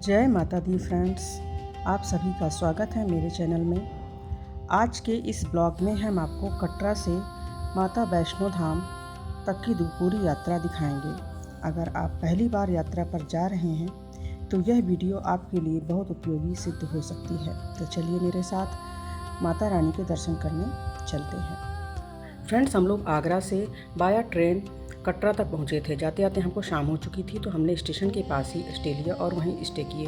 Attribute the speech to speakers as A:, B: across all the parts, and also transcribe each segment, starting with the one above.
A: जय माता दी फ्रेंड्स, आप सभी का स्वागत है मेरे चैनल में। आज के इस ब्लॉग में हम आपको कटरा से माता वैष्णो धाम तक की पूरी यात्रा दिखाएंगे। अगर आप पहली बार यात्रा पर जा रहे हैं तो यह वीडियो आपके लिए बहुत उपयोगी सिद्ध हो सकती है। तो चलिए मेरे साथ माता रानी के दर्शन करने चलते हैं। फ्रेंड्स, हम लोग आगरा से बाया ट्रेन कटरा तक पहुँचे थे। जाते जाते हमको शाम हो चुकी थी, तो हमने स्टेशन के पास ही स्टे लिया और वहीं स्टे किए।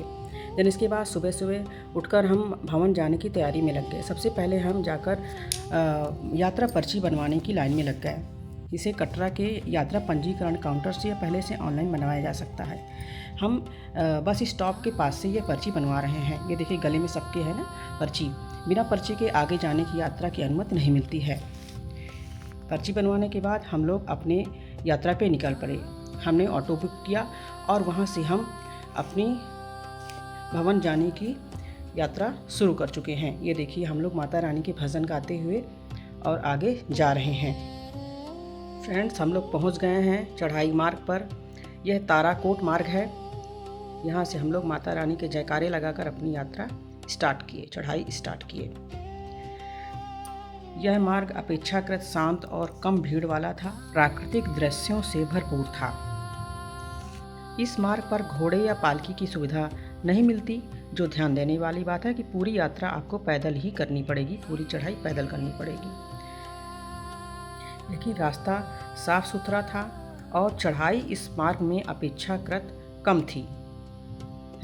A: देन इसके बाद सुबह सुबह उठकर हम भवन जाने की तैयारी में लग गए। सबसे पहले हम जाकर यात्रा पर्ची बनवाने की लाइन में लग गए। इसे कटरा के यात्रा पंजीकरण काउंटर से या पहले से ऑनलाइन बनवाया जा सकता है। हम बस स्टॉप के पास से ये पर्ची बनवा रहे हैं। ये देखिए गले में सबके है ना पर्ची। बिना पर्ची के आगे जाने की यात्रा की अनुमति नहीं मिलती है। पर्ची बनवाने के बाद हम लोग अपने यात्रा पे निकल पड़े। हमने ऑटो बुक किया और वहाँ से हम अपनी भवन जाने की यात्रा शुरू कर चुके हैं। ये देखिए हम लोग माता रानी के भजन गाते हुए और आगे जा रहे हैं। फ्रेंड्स, हम लोग पहुँच गए हैं चढ़ाई मार्ग पर। यह ताराकोट मार्ग है। यहाँ से हम लोग माता रानी के जयकारे लगाकर अपनी यात्रा स्टार्ट किए, चढ़ाई स्टार्ट किए। यह मार्ग अपेक्षाकृत शांत और कम भीड़ वाला था, प्राकृतिक दृश्यों से भरपूर था। इस मार्ग पर घोड़े या पालकी की सुविधा नहीं मिलती। जो ध्यान देने वाली बात है कि पूरी यात्रा आपको पैदल ही करनी पड़ेगी, पूरी चढ़ाई पैदल करनी पड़ेगी। लेकिन रास्ता साफ सुथरा था और चढ़ाई इस मार्ग में अपेक्षाकृत कम थी।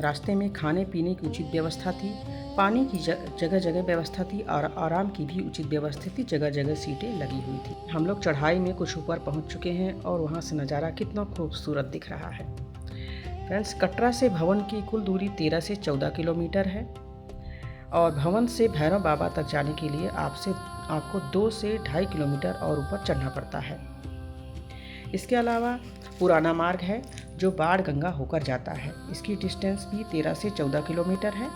A: रास्ते में खाने पीने की उचित व्यवस्था थी, पानी की जगह जगह व्यवस्था थी और आराम की भी उचित व्यवस्था थी। जगह जगह सीटें लगी हुई थी। हम लोग चढ़ाई में कुछ ऊपर पहुंच चुके हैं और वहां से नज़ारा कितना खूबसूरत दिख रहा है। फ्रेंड्स, कटरा से भवन की कुल दूरी 13 से 14 किलोमीटर है और भवन से भैरव बाबा तक जाने के लिए आपको 2 से 2.5 किलोमीटर और ऊपर चढ़ना पड़ता है। इसके अलावा पुराना मार्ग है जो बाढ़ गंगा होकर जाता है। इसकी डिस्टेंस भी 13 से 14 किलोमीटर है।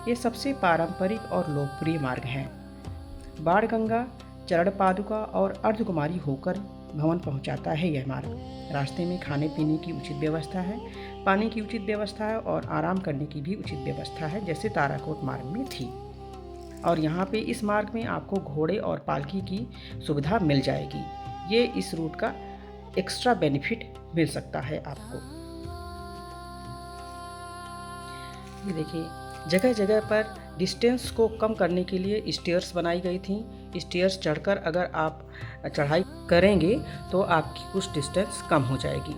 A: ये सबसे पारंपरिक और लोकप्रिय मार्ग है। बाढ़ गंगा, चरण पादुका और अर्धकुमारी होकर भवन पहुंचाता है यह मार्ग। रास्ते में खाने पीने की उचित व्यवस्था है, पानी की उचित व्यवस्था है और आराम करने की भी उचित व्यवस्था है, जैसे ताराकोट मार्ग में थी। और यहाँ पे इस मार्ग में आपको घोड़े और पालकी की सुविधा मिल जाएगी। ये इस रूट का एक्स्ट्रा बेनिफिट मिल सकता है आपको। ये देखिए जगह जगह पर डिस्टेंस को कम करने के लिए स्टेयर्स बनाई गई थी। स्टेयर्स चढ़कर अगर आप चढ़ाई करेंगे तो आपकी कुछ डिस्टेंस कम हो जाएगी।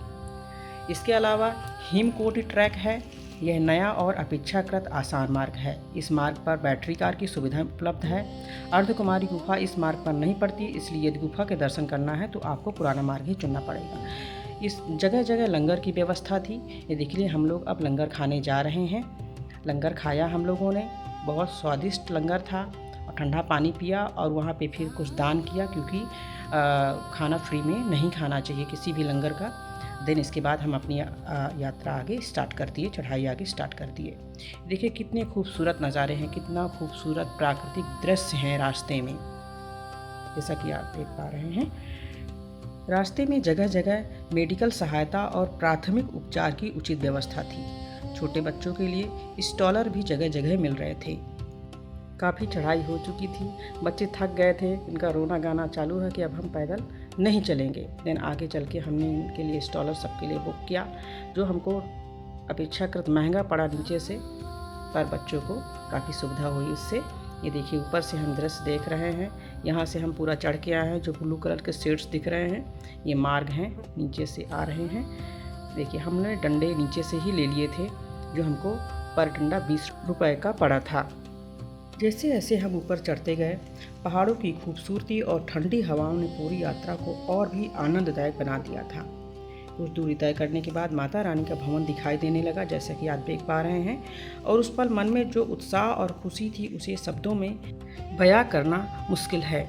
A: इसके अलावा हिमकोटी ट्रैक है। यह नया और अपेक्षाकृत आसान मार्ग है। इस मार्ग पर बैटरी कार की सुविधा उपलब्ध है। अर्धकुमारी गुफा इस मार्ग पर नहीं पड़ती, इसलिए यदि गुफा के दर्शन करना है तो आपको पुराना मार्ग ही चुनना पड़ेगा। इस जगह जगह लंगर की व्यवस्था थी। ये देखिए हम लोग अब लंगर खाने जा रहे हैं। लंगर खाया हम लोगों ने, बहुत स्वादिष्ट लंगर था और ठंडा पानी पिया और वहाँ पे फिर कुछ दान किया, क्योंकि खाना फ्री में नहीं खाना चाहिए किसी भी लंगर का। देन इसके बाद हम अपनी यात्रा आगे स्टार्ट कर दिए, चढ़ाई आगे स्टार्ट कर दिए। देखिए कितने खूबसूरत नज़ारे हैं, कितना खूबसूरत प्राकृतिक दृश्य हैं रास्ते में, जैसा कि आप देख पा रहे हैं। रास्ते में जगह जगह मेडिकल सहायता और प्राथमिक उपचार की उचित व्यवस्था थी। छोटे बच्चों के लिए स्टॉलर भी जगह जगह मिल रहे थे। काफ़ी चढ़ाई हो चुकी थी, बच्चे थक गए थे, इनका रोना गाना चालू है कि अब हम पैदल नहीं चलेंगे। देन आगे चल के हमने इनके लिए स्टॉलर सबके लिए बुक किया, जो हमको अपेक्षाकृत महंगा पड़ा नीचे से, पर बच्चों को काफ़ी सुविधा हुई उससे। ये देखिए ऊपर से हम दृश्य देख रहे हैं। यहाँ से हम पूरा चढ़ के आए हैं। जो ब्लू कलर के शेड्स दिख रहे हैं ये मार्ग हैं, नीचे से आ रहे हैं। देखिए हमने डंडे नीचे से ही ले लिए थे, जो हमको पर डंडा 20 रुपए का पड़ा था। जैसे जैसे हम ऊपर चढ़ते गए, पहाड़ों की खूबसूरती और ठंडी हवाओं ने पूरी यात्रा को और भी आनंददायक बना दिया था। कुछ दूरी तय करने के बाद माता रानी का भवन दिखाई देने लगा, जैसा कि आप देख पा रहे हैं। और उस पल मन में जो उत्साह और खुशी थी उसे शब्दों में बयां करना मुश्किल है।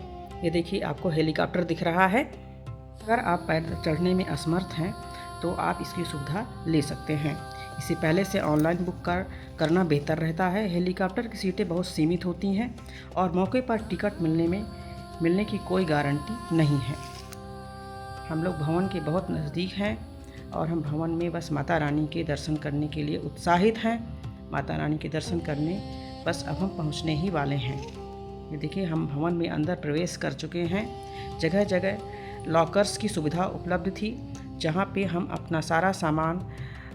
A: ये देखिए आपको हेलीकॉप्टर दिख रहा है। अगर आप पैदल चढ़ने में असमर्थ हैं तो आप इसकी सुविधा ले सकते हैं। इसे पहले से ऑनलाइन बुक करना बेहतर रहता है। हेलीकॉप्टर की सीटें बहुत सीमित होती हैं और मौके पर टिकट मिलने की कोई गारंटी नहीं है। हम लोग भवन के बहुत नज़दीक हैं और हम भवन में बस माता रानी के दर्शन करने के लिए उत्साहित हैं। माता रानी के दर्शन करने बस अब हम पहुंचने ही वाले हैं। ये देखिए हम भवन में अंदर प्रवेश कर चुके हैं। जगह जगह लॉकर्स की सुविधा उपलब्ध थी, जहां पे हम अपना सारा सामान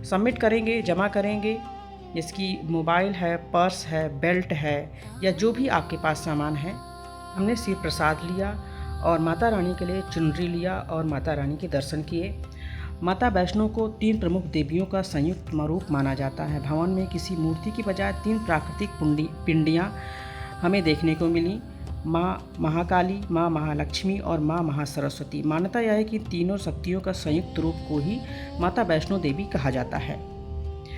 A: सबमिट करेंगे, जमा करेंगे। जिसकी मोबाइल है, पर्स है, बेल्ट है या जो भी आपके पास सामान है। हमने सिर प्रसाद लिया और माता रानी के लिए चुनरी लिया और माता रानी के दर्शन किए। माता वैष्णो को 3 प्रमुख देवियों का संयुक्त रूप माना जाता है। भवन में किसी मूर्ति की बजाय 3 प्राकृतिक पिंडियाँ हमें देखने को मिली, माँ महाकाली, माँ महालक्ष्मी और माँ महासरस्वती। मान्यता यह है कि तीनों शक्तियों का संयुक्त रूप को ही माता वैष्णो देवी कहा जाता है।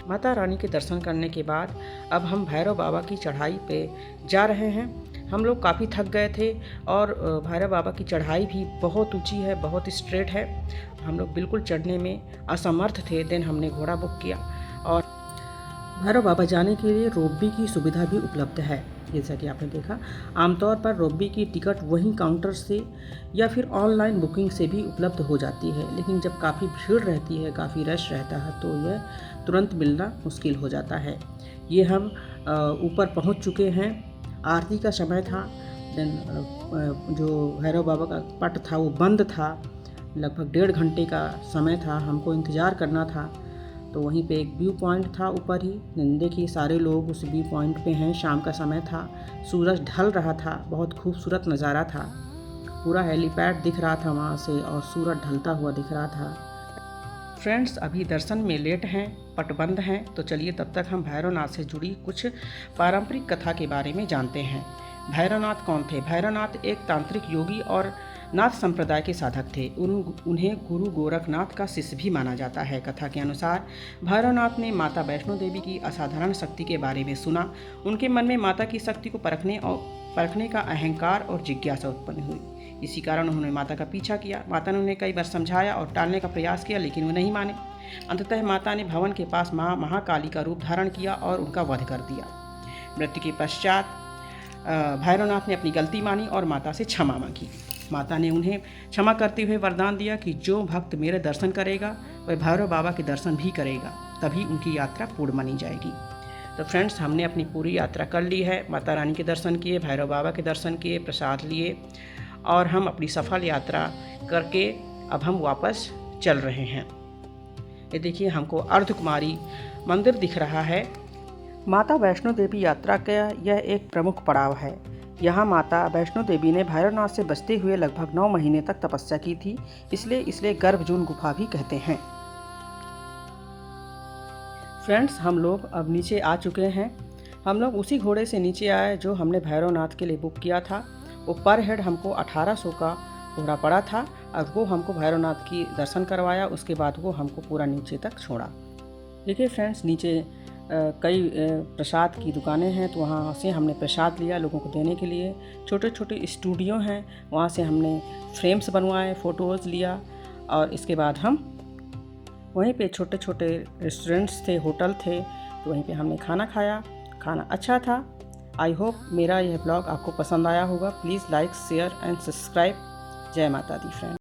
A: माता रानी के दर्शन करने के बाद अब हम भैरव बाबा की चढ़ाई पे जा रहे हैं। हम लोग काफ़ी थक गए थे और भैरव बाबा की चढ़ाई भी बहुत ऊंची है, बहुत स्ट्रेट है। हम लोग बिल्कुल चढ़ने में असमर्थ थे। देन हमने घोड़ा बुक किया और भैरव बाबा जाने के लिए रोपवे की सुविधा भी उपलब्ध है। जैसा कि आपने देखा, आमतौर पर रोपवे की टिकट वहीं काउंटर से या फिर ऑनलाइन बुकिंग से भी उपलब्ध हो जाती है, लेकिन जब काफ़ी भीड़ रहती है, काफ़ी रश रहता है तो यह तुरंत मिलना मुश्किल हो जाता है। ये हम ऊपर पहुंच चुके हैं। आरती का समय था। देन जो भैरव बाबा का पट था वो बंद था। लगभग 1.5 घंटे का समय था, हमको इंतज़ार करना था। तो वहीं पे एक व्यू पॉइंट था ऊपर ही। देखिए सारे लोग उस व्यू पॉइंट पे हैं। शाम का समय था, सूरज ढल रहा था, बहुत खूबसूरत नज़ारा था। पूरा हेलीपैड दिख रहा था वहाँ से और सूरज ढलता हुआ दिख रहा था। फ्रेंड्स अभी दर्शन में लेट हैं, पट बंद हैं, तो चलिए तब तक हम भैरवनाथ से जुड़ी कुछ पारंपरिक कथा के बारे में जानते हैं। भैरवनाथ कौन थे? भैरवनाथ एक तांत्रिक योगी और नाथ संप्रदाय के साधक थे। उन्हें गुरु गोरखनाथ का शिष्य भी माना जाता है। कथा के अनुसार भैरवनाथ ने माता वैष्णो देवी की असाधारण शक्ति के बारे में सुना। उनके मन में माता की शक्ति को परखने का अहंकार और जिज्ञासा उत्पन्न हुई। इसी कारण उन्होंने माता का पीछा किया। माता ने उन्हें कई बार समझाया और टालने का प्रयास किया, लेकिन वो नहीं माने। अंततः माता ने भवन के पास माँ महाकाली का रूप धारण किया और उनका वध कर दिया। मृत्यु के पश्चात भैरवनाथ ने अपनी गलती मानी और माता से क्षमा मांगी। माता ने उन्हें क्षमा करते हुए वरदान दिया कि जो भक्त मेरे दर्शन करेगा वह भैरव बाबा के दर्शन भी करेगा, तभी उनकी यात्रा पूर्ण मानी जाएगी। तो फ्रेंड्स हमने अपनी पूरी यात्रा कर ली है। माता रानी के दर्शन किए, भैरव बाबा के दर्शन किए, प्रसाद लिए और हम अपनी सफल यात्रा करके अब हम वापस चल रहे हैं। ये देखिए हमको अर्धकुमारी मंदिर दिख रहा है। माता वैष्णो देवी यात्रा का यह एक प्रमुख पड़ाव है। यहाँ माता वैष्णो देवी ने भैरवनाथ से बचते हुए लगभग 9 महीने तक तपस्या की थी, इसलिए गर्भजून गुफा भी कहते हैं। फ्रेंड्स हम लोग अब नीचे आ चुके हैं। हम लोग उसी घोड़े से नीचे आए जो हमने भैरवनाथ के लिए बुक किया था। वो पर हेड हमको 1800 का घोड़ा पड़ा था। अब वो हमको भैरवनाथ की दर्शन करवाया, उसके बाद वो हमको पूरा नीचे तक छोड़ा। देखिए फ्रेंड्स नीचे कई प्रसाद की दुकानें हैं, तो वहाँ से हमने प्रसाद लिया लोगों को देने के लिए। छोटे छोटे स्टूडियो हैं, वहाँ से हमने फ्रेम्स बनवाए, फ़ोटोज़ लिया और इसके बाद हम वहीं पे छोटे छोटे रेस्टोरेंट्स थे, होटल थे, तो वहीं पे हमने खाना खाया। खाना अच्छा था। आई होप मेरा यह ब्लॉग आपको पसंद आया होगा। Please like, share and subscribe. जय माता दी फ्रेंड।